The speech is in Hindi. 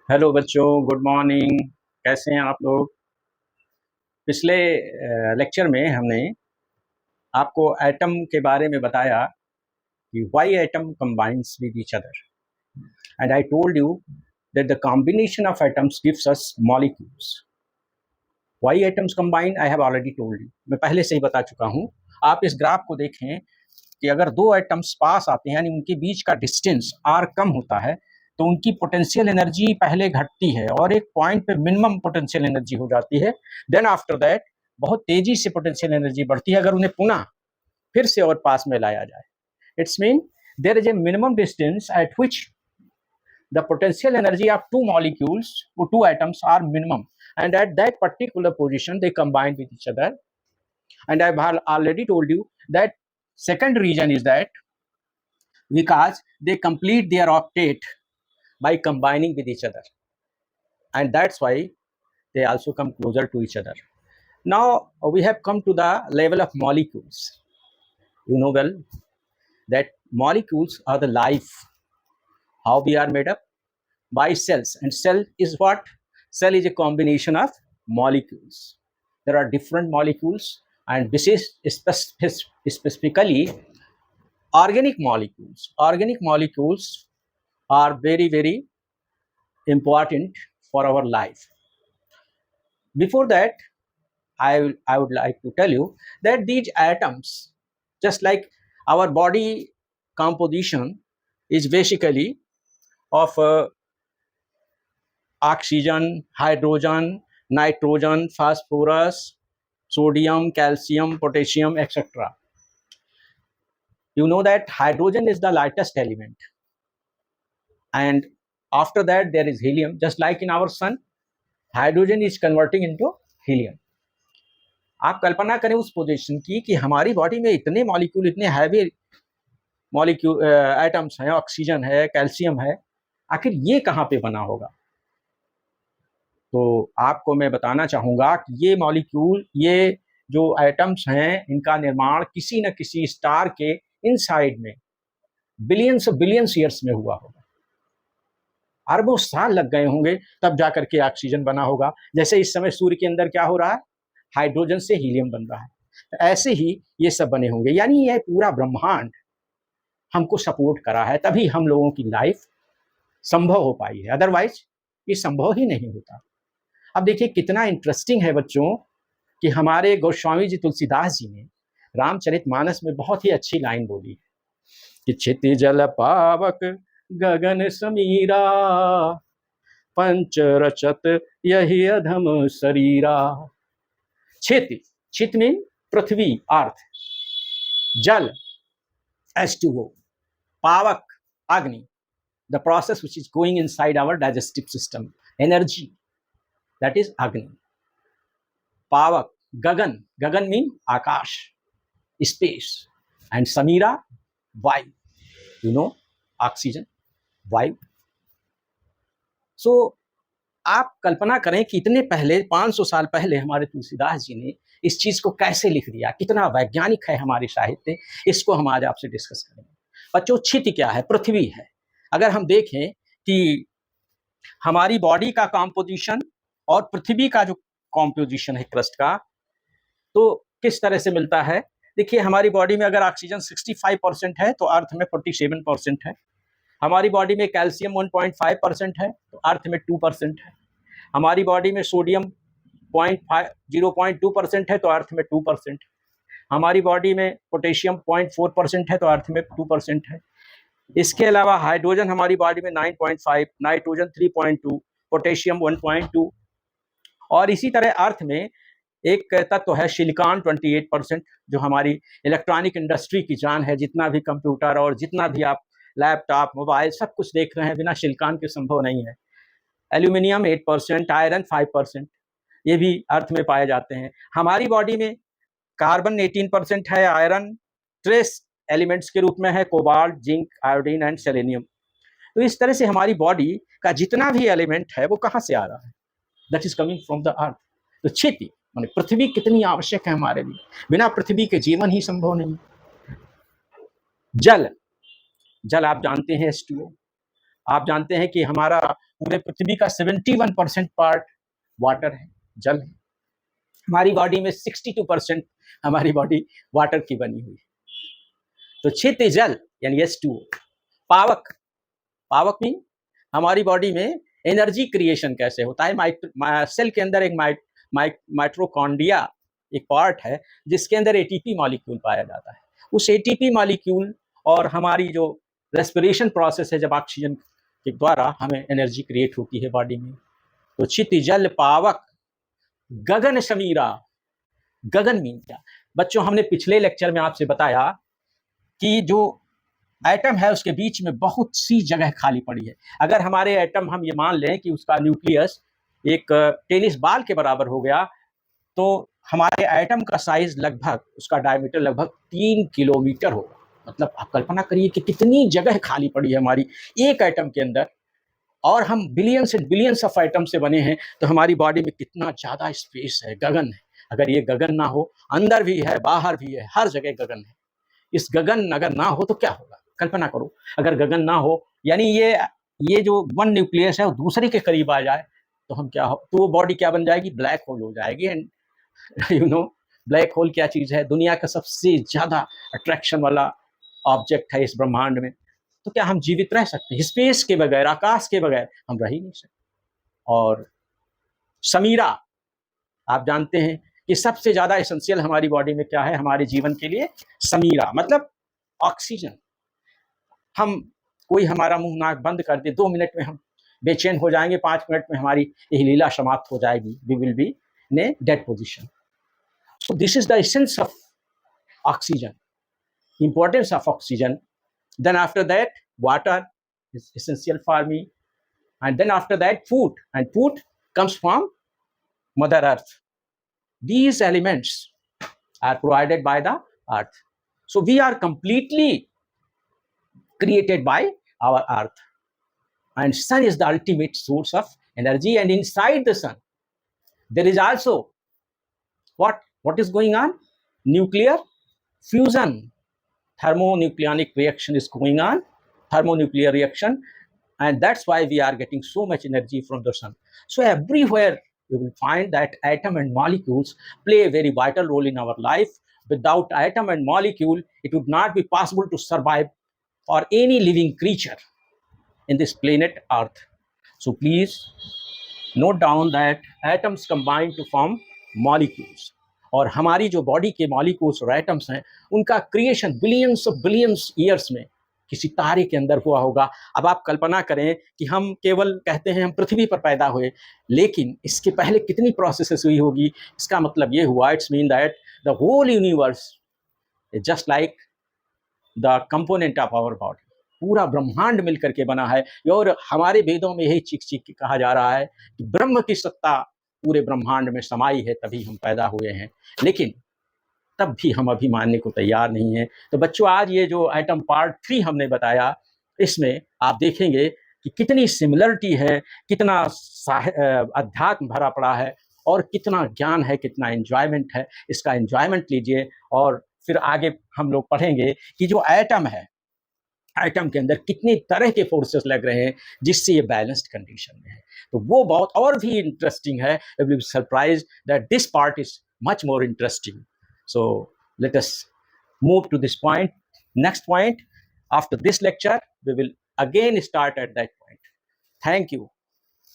हेलो बच्चों, गुड मॉर्निंग। कैसे हैं आप लोग? पिछले लेक्चर में हमने आपको एटम के बारे में बताया कि why atom combines with each other, and I told you that the combination of atoms gives us molecules. Why atoms combine I have already told you, मैं पहले से ही बता चुका हूँ। आप इस ग्राफ को देखें कि अगर दो एटम्स पास आते हैं, यानी उनके बीच का डिस्टेंस आर कम होता है, तो उनकी पोटेंशियल एनर्जी पहले घटती है और एक पॉइंट पे मिनिमम पोटेंशियल एनर्जी हो जाती है। देन आफ्टर दैट बहुत तेजी से पोटेंशियल एनर्जी बढ़ती है अगर उन्हें पुनः फिर से और पास में लाया जाए। It's mean there is a minimum distance at which the potential energy of two molecules or two atoms are minimum, and at that particular position they combine with each other. And I've already told you that second reason is that because they complete their octet by combining with each other, and that's why they also come closer to each other. Now we have come to the level of molecules. You know well that molecules are the life. How we are made up? By cells, and cell is what? Cell is a combination of molecules. There are different molecules, and this is specifically organic molecules. Organic molecules are very, very important for our life. Before that, I would like to tell you that these atoms, just like our body composition is basically of oxygen, hydrogen, nitrogen, phosphorus, sodium, calcium, potassium, etc. You know that hydrogen is the lightest element, and after that there is helium. Just like in our sun, hydrogen is converting into helium. आप कल्पना करें उस पोजीशन की कि हमारी बॉडी में इतने मॉलिक्यूल, इतने हैवी मॉलिक्यूल एटम्स हैं, ऑक्सीजन है, कैल्शियम है, आखिर ये कहाँ पे बना होगा? तो आपको मैं बताना चाहूँगा कि ये मॉलिक्यूल, ये जो एटम्स हैं, इनका निर्माण किसी न किसी स्टार के इनसाइड में बिलियंस ईयर्स में हुआ होगा। अरबों साल लग गए होंगे तब जाकर के ऑक्सीजन बना होगा। जैसे इस समय सूर्य के अंदर क्या हो रहा है? हाइड्रोजन से हीलियम बन रहा है। तो ऐसे ही ये सब बने होंगे, यानी यह पूरा ब्रह्मांड हमको सपोर्ट करा है, तभी हम लोगों की लाइफ संभव हो पाई है, अदरवाइज ये संभव ही नहीं होता। अब देखिए कितना इंटरेस्टिंग है बच्चों कि हमारे गोस्वामी जी तुलसीदास जी ने रामचरितमानस में बहुत ही अच्छी लाइन बोली है कि क्षिति जल पावक गगन समीरा, पंच रचत यही अधम शरीरा। छित मीन पृथ्वी, अर्थ, जल H2O, पावक अग्नि, the process which is going inside our digestive system, energy, that is agni. Pavak, gagan mean akash, space, and samira, vayu, you know, oxygen, vayu. So आप कल्पना करें कि इतने पहले 500 साल पहले हमारे तुलसीदास जी ने इस चीज को कैसे लिख दिया, कितना वैज्ञानिक है हमारी साहित्य। इसको हम आज आपसे डिस्कस करेंगे। बच्चों, क्षिति क्या है? पृथ्वी है। अगर हम देखें कि हमारी बॉडी का कॉम्पोजिशन और पृथ्वी का जो कॉम्पोजिशन है क्रस्ट का, तो किस तरह से मिलता है? देखिए, हमारी बॉडी में अगर ऑक्सीजन 65% है तो अर्थ में 47% है। हमारी बॉडी में कैल्शियम 1.5% है तो अर्थ में 2% है। हमारी बॉडी में सोडियम 0.2% है तो अर्थ में 2% है। हमारी बॉडी में पोटेशियम 0.4% है तो अर्थ में 2% है। इसके अलावा हाइड्रोजन हमारी बॉडी में 9.5, नाइट्रोजन 3.2, पोटेशियम 1.2, और इसी तरह अर्थ में एक तत्व है सिलिकॉन 28%, जो हमारी इलेक्ट्रॉनिक इंडस्ट्री की जान है। जितना भी कंप्यूटर और जितना भी आप लैपटॉप, मोबाइल सब कुछ देख रहे हैं, बिना सिलिकॉन के संभव नहीं है। एल्यूमिनियम 8%, आयरन 5%, ये भी अर्थ में पाए जाते हैं। हमारी बॉडी में कार्बन 18% है, आयरन ट्रेस एलिमेंट्स के रूप में है, cobalt, zinc, iodine and selenium. तो इस तरह से हमारी बॉडी का जितना भी एलिमेंट है वो कहाँ से आ रहा है? That is coming from the earth. तो क्षिति माने पृथ्वी कितनी आवश्यक है हमारे लिए, बिना पृथ्वी के जीवन ही संभव नहीं। जल आप जानते हैं H2O। आप जानते हैं कि हमारा पूरे पृथ्वी का 71% पार्ट वाटर है, जल है। हमारी बॉडी में 62% हमारी बॉडी वाटर की बनी हुई है। तो क्षिति जल यानी H2O, पावक, पावक मीन हमारी बॉडी में एनर्जी क्रिएशन कैसे होता है। सेल के अंदर एक माइट्रोकॉन्ड्रिया एक पार्ट है जिसके अंदर एटीपी मॉलिक्यूल पाया जाता है। उस एटीपी मॉलिक्यूल और हमारी जो रेस्पिरेशन प्रोसेस है, जब ऑक्सीजन के द्वारा हमें एनर्जी क्रिएट होती है बॉडी में। तो क्षिति जल पावक गगन समीरा। गगन मीन क्या बच्चों, हमने पिछले लेक्चर में आपसे बताया कि जो एटम है उसके बीच में बहुत सी जगह खाली पड़ी है। अगर हमारे एटम हम ये मान लें कि उसका न्यूक्लियस एक टेनिस बॉल के बराबर हो गया, तो हमारे एटम का साइज लगभग, उसका डायमीटर लगभग 3 किलोमीटर होगा। मतलब आप कल्पना करिए कि कितनी जगह खाली पड़ी है हमारी एक एटम के अंदर, और हम billions and billions of atom से बने हैं, तो हमारी बॉडी में कितना ज़्यादा स्पेस है, गगन है। अगर ये गगन ना हो, अंदर भी है बाहर भी है, हर जगह गगन है। इस गगन अगर ना हो तो क्या होगा, कल्पना करो। अगर गगन ना हो यानी ये जो वन न्यूक्लियस है वो दूसरे के करीब आ जाए तो हम क्या हो, तो वो बॉडी क्या बन जाएगी, ब्लैक होल हो जाएगी। And you know black hole क्या चीज़ है, दुनिया का सबसे ज़्यादा अट्रैक्शन वाला ऑब्जेक्ट है इस ब्रह्मांड में। तो क्या हम जीवित रह सकते हैं स्पेस के बगैर, आकाश के बगैर? हम रह ही नहीं सकते। और समीरा, आप जानते हैं कि सबसे ज़्यादा एसेंशियल हमारी बॉडी में क्या है हमारे जीवन के लिए? समीरा मतलब ऑक्सीजन। हम कोई हमारा मुंह नाक बंद कर दे, 2 मिनट में हम बेचैन हो जाएंगे, 5 मिनट में हमारी यही लीला समाप्त हो जाएगी। We will be in a dead position. So this is the essence of oxygen, importance of oxygen. Then after that, water is essential for me. And then after that, food. And food comes from Mother Earth. These elements are provided by the Earth. So we are completely created by our Earth. And sun is the ultimate source of energy. And inside the sun, there is also what is going on? Nuclear fusion. Thermonucleonic reaction is going on, thermonuclear reaction, and that's why we are getting so much energy from the sun. So everywhere you will find that atom and molecules play a very vital role in our life. Without atom and molecule, it would not be possible to survive for any living creature in this planet Earth. So please note down that atoms combine to form molecules. और हमारी जो बॉडी के मॉलिक्यूल्स और एटम्स हैं उनका क्रिएशन बिलियंस ईयर्स में किसी तारे के अंदर हुआ होगा। अब आप कल्पना करें कि हम केवल कहते हैं हम पृथ्वी पर पैदा हुए, लेकिन इसके पहले कितनी प्रोसेसेस हुई होगी। इसका मतलब ये हुआ, it's mean that the whole universe is just like the component of our body. पूरा ब्रह्मांड मिलकर के बना है। और हमारे वेदों में यही चीख के कहा जा रहा है कि ब्रह्म की सत्ता पूरे ब्रह्मांड में समाई है, तभी हम पैदा हुए हैं। लेकिन तब भी हम अभी मानने को तैयार नहीं हैं। तो बच्चों, आज ये जो एटम पार्ट 3 हमने बताया, इसमें आप देखेंगे कि कितनी सिमिलरिटी है, कितना अध्यात्म भरा पड़ा है और कितना ज्ञान है, कितना एंजॉयमेंट है। इसका एंजॉयमेंट लीजिए और फिर आगे हम लोग पढ़ेंगे कि जो एटम है, एटम के अंदर कितने तरह के फोर्सेस लग रहे हैं जिससे ये बैलेंस्ड कंडीशन में है। तो वो बहुत और भी इंटरेस्टिंग है। You will be surprised that this part is much more interesting. So let us move to this point, next point. After this lecture we will again start at that point. Thank you.